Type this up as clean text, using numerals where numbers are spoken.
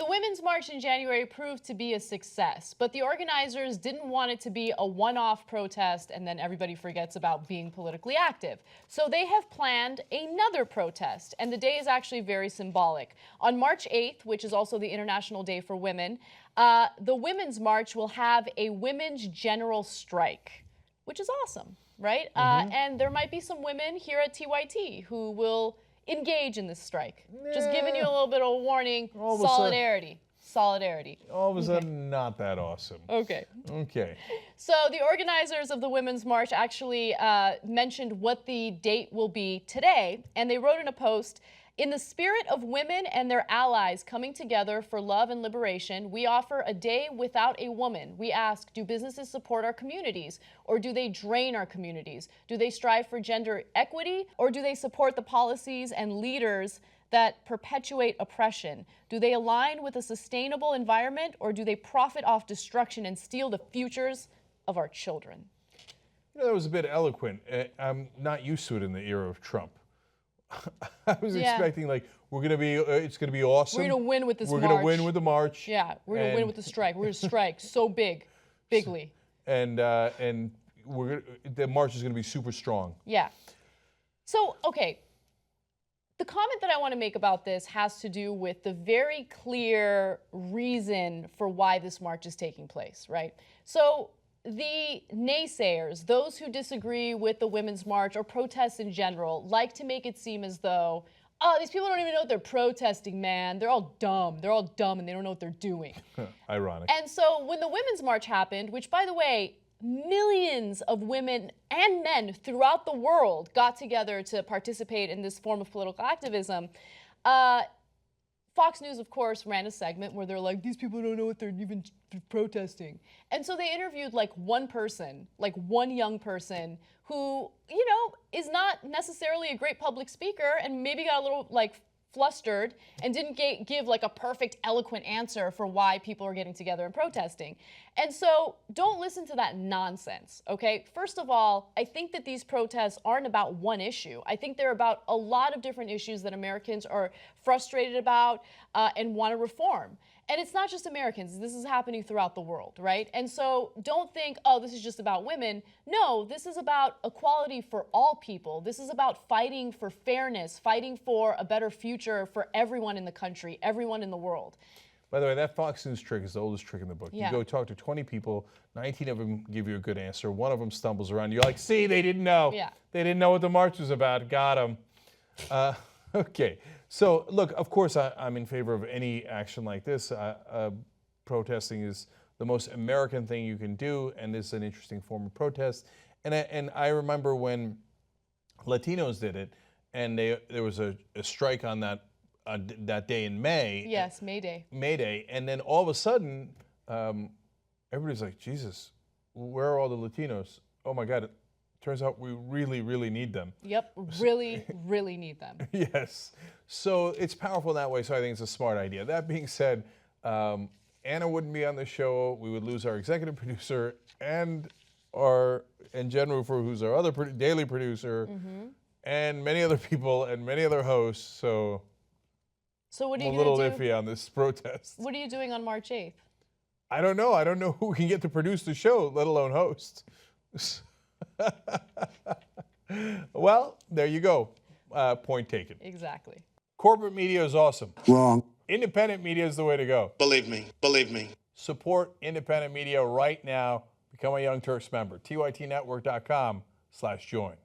The Women's March in January proved to be a success, but the organizers didn't want it to be a one-off protest and then everybody forgets about being politically active. So they have planned another protest, and the day is actually very symbolic. On March 8th, which is also the International Day for Women, the Women's March will have a women's general strike, which is awesome, right? And there might be some women here at TYT who will engage in this strike. Just giving you a little bit of a warning. Solidarity. Solidarity. All of a sudden, not that awesome. Okay. Okay. So the organizers of the Women's March actually mentioned what the date will be today, and they wrote in a post, "In the spirit of women and their allies coming together for love and liberation, we offer a day without a woman. We ask, do businesses support our communities, or do they drain our communities? Do they strive for gender equity, or do they support the policies and leaders that perpetuate oppression? Do they align with a sustainable environment, or do they profit off destruction and steal the futures of our children?" You know, that was a bit eloquent. I'm not used to it in the era of Trump. I was expecting, like, it's gonna be awesome. We're gonna win with this march. We're gonna win with the march. Yeah, we're gonna win with the strike. We're gonna strike so bigly. And the march is gonna be super strong. Yeah. So, okay, the comment that I want to make about this has to do with the very clear reason for why this march is taking place, right? So the naysayers, those who disagree with the Women's March or protests in general, like to make it seem as though, oh, these people don't even know what they're protesting, man. They're all dumb. They're all dumb and they don't know what they're doing. Ironic. And so when the Women's March happened, which, by the way, millions of women and men throughout the world got together to participate in this form of political activism, Fox News, of course, ran a segment where they're like, these people don't know what they're even protesting. And so they interviewed like one person, like one young person who, you know, is not necessarily a great public speaker and maybe got a little like flustered and didn't give like a perfect, eloquent answer for why people are getting together and protesting. And so don't listen to that nonsense, okay? First of all, I think that these protests aren't about one issue. I think they're about a lot of different issues that Americans are frustrated about and want to reform. And it's not just Americans. This is happening throughout the world, right? And so don't think, oh, this is just about women. No, this is about equality for all people. This is about fighting for fairness, fighting for a better future for everyone in the country, everyone in the world. By the way, that Fox News trick is the oldest trick in the book. Yeah. You go talk to 20 people, 19 of them give you a good answer. One of them stumbles around. You're like, see, they didn't know. Yeah. They didn't know what the march was about. Got them. Okay. So, look, of course, I'm in favor of any action like this. Protesting is the most American thing you can do, and this is an interesting form of protest. And I remember when Latinos did it, and there was a strike on that day in May. Yes, May Day. May Day, and then all of a sudden, everybody's like, Jesus, where are all the Latinos? Oh my God, it turns out we really, really need them. Yep, really, really need them. Yes, so it's powerful in that way, so I think it's a smart idea. That being said, Anna wouldn't be on the show. We would lose our executive producer and Jen Roofer, who's our other daily producer, and many other people and many other hosts, so what are you I'm a going little to do? iffy on this protest. What are you doing on March 8th? I don't know. I don't know who can get to produce the show, let alone host. Well, there you go. Point taken. Exactly. Corporate media is awesome. Wrong. Independent media is the way to go. Believe me. Believe me. Support independent media right now. Become a Young Turks member. TYTnetwork.com/join.